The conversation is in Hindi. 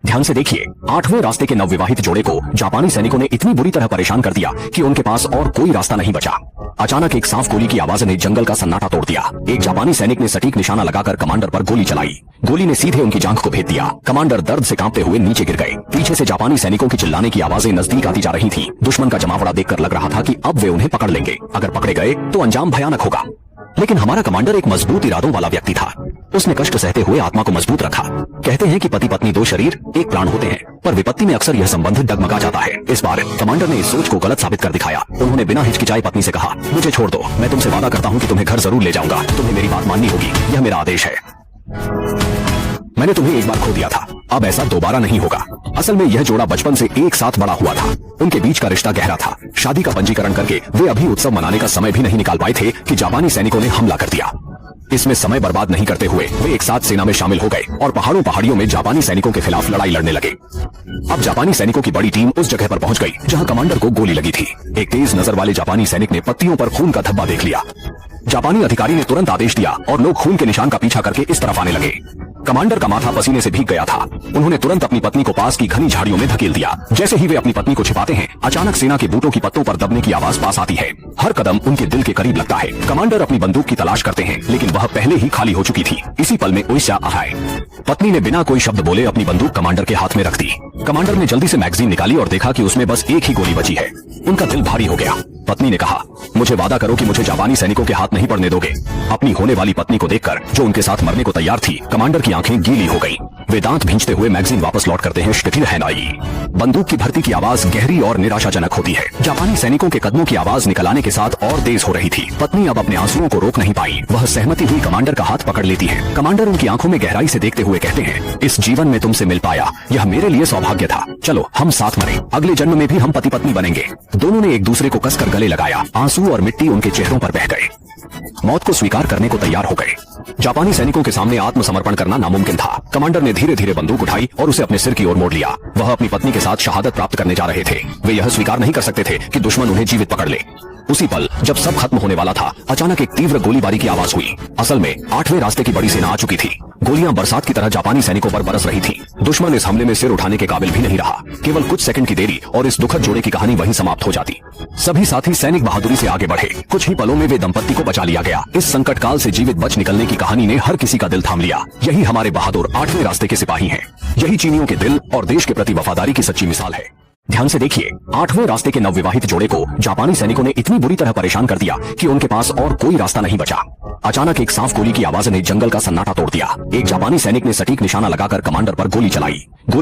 ध्यान से देखिए, 8वें रास्ते के नवविवाहित जोड़े को जापानी सैनिकों ने इतनी बुरी तरह परेशान कर दिया कि उनके पास और कोई रास्ता नहीं बचा। अचानक एक सांप गोली की आवाज ने जंगल का सन्नाटा तोड़ दिया। एक जापानी सैनिक ने सटीक निशाना लगाकर कमांडर पर गोली चलाई। गोली ने सीधे उनकी जांघ को भेद दिया। कमांडर दर्द से कांपते हुए नीचे गिर गए। पीछे से जापानी सैनिकों की चिल्लाने की आवाजें नजदीक आती जा रही थी। दुश्मन का जमावड़ा देखकर लग रहा था कि अब वे उन्हें पकड़ लेंगे। अगर पकड़े गए तो अंजाम भयानक होगा। लेकिन हमारा कमांडर एक मजबूत इरादों वाला व्यक्ति था। उसने कष्ट सहते हुए आत्मा को मजबूत रखा। कहते हैं कि पति पत्नी दो शरीर एक प्राण होते हैं, पर विपत्ति में अक्सर यह संबंध डगमगा जाता है। इस बार कमांडर ने इस सोच को गलत साबित कर दिखाया। उन्होंने बिना हिचकिचाए पत्नी से कहा, मुझे छोड़ दो, मैं तुमसे वादा करता हूँ कि तुम्हें घर जरूर ले जाऊंगा। तुम्हें मेरी बात माननी होगी, यह मेरा आदेश है। मैंने तुम्हें एक बार खो दिया था, अब ऐसा दोबारा नहीं होगा। असल में यह जोड़ा बचपन से एक साथ बड़ा हुआ था। उनके बीच का रिश्ता गहरा था। शादी का पंजीकरण करके वे अभी उत्सव मनाने का समय भी नहीं निकाल पाए थे कि जापानी सैनिकों ने हमला कर दिया। इसमें समय बर्बाद नहीं करते हुए वे एक साथ सेना में शामिल हो गए और पहाड़ियों में जापानी सैनिकों के खिलाफ लड़ाई लड़ने लगे। अब जापानी सैनिकों की बड़ी टीम उस जगह पर पहुंच गई जहां कमांडर को गोली लगी थी। एक तेज नजर वाले जापानी सैनिक ने पत्तियों पर खून का धब्बा देख लिया। जापानी अधिकारी ने तुरंत आदेश दिया और लोग खून के निशान का पीछा करके इस तरफ आने लगे। कमांडर का माथा पसीने से भीग गया था। उन्होंने तुरंत अपनी पत्नी को पास की घनी झाड़ियों में धकेल दिया। जैसे ही वे अपनी पत्नी को छिपाते हैं, अचानक सेना के बूटों की पत्तों पर दबने की आवाज पास आती है। हर कदम उनके दिल के करीब लगता है। कमांडर अपनी बंदूक की तलाश करते हैं, लेकिन वह पहले ही खाली हो चुकी थी। इसी पल में उड़ीसा आए। पत्नी ने बिना कोई शब्द बोले अपनी बंदूक कमांडर के हाथ में रख दी। कमांडर ने जल्दी से मैगजीन निकाली और देखा कि उसमें बस एक ही गोली बची है। उनका दिल भारी हो गया। पत्नी ने कहा, मुझे वादा करो कि मुझे जापानी सैनिकों के हाथ नहीं पड़ने दोगे। अपनी होने वाली पत्नी को देखकर, जो उनके साथ मरने को तैयार थी, कमांडर की आंखें गीली हो गईं। वे दांत भींचते हुए मैगजीन वापस लौट करते हैं। स्टिल है नाई। बंदूक की भर्ती की आवाज गहरी और निराशाजनक होती है। जापानी सैनिकों के कदमों की आवाज निकल आने के साथ और तेज हो रही थी। पत्नी अब अपने आंसुओं को रोक नहीं पाई। वह सहमति हुई कमांडर का हाथ पकड़ लेती है। कमांडर उनकी आंखों में गहराई से देखते हुए कहते हैं, इस जीवन में तुमसे मिल पाया, यह मेरे लिए सौभाग्य था। चलो हम साथ मरें, अगले जन्म में भी हम पति पत्नी बनेंगे। दोनों ने एक दूसरे को कसकर गले लगाया। आंसू और मिट्टी उनके चेहरों पर बह गए। मौत को स्वीकार करने को तैयार हो गए। जापानी सैनिकों के सामने आत्मसमर्पण करना नामुमकिन था। कमांडर ने धीरे धीरे बंदूक उठाई और उसे अपने सिर की ओर मोड़ लिया। वह अपनी पत्नी के साथ शहादत प्राप्त करने जा रहे थे। वे यह स्वीकार नहीं कर सकते थे कि दुश्मन उन्हें जीवित पकड़ ले। उसी पल जब सब खत्म होने वाला था, अचानक एक तीव्र गोलीबारी की आवाज हुई। असल में 8वें रास्ते की बड़ी सेना आ चुकी थी। गोलियां बरसात की तरह जापानी सैनिकों पर बरस रही थी। दुश्मन इस हमले में सिर उठाने के काबिल भी नहीं रहा। केवल कुछ सेकंड की देरी और इस दुखद जोड़े की कहानी वहीं समाप्त हो जाती। सभी साथी सैनिक बहादुरी से आगे बढ़े। कुछ ही पलों में वे दंपत्ति को बचा लिया गया। इस संकट काल से जीवित बच निकलने की कहानी ने हर किसी का दिल थाम लिया। यही हमारे बहादुर 8वें रास्ते के सिपाही हैं। यही चीनियों के दिल और देश के प्रति वफादारी की सच्ची मिसाल है। ध्यान से देखिए, 8वें रास्ते के नवविवाहित जोड़े को जापानी सैनिकों ने इतनी बुरी तरह परेशान कर दिया कि उनके पास और कोई रास्ता नहीं बचा। अचानक एक सांप गोली की आवाज ने जंगल का सन्नाटा तोड़ दिया। एक जापानी सैनिक ने सटीक निशाना लगाकर कमांडर पर गोली चलाई। गोली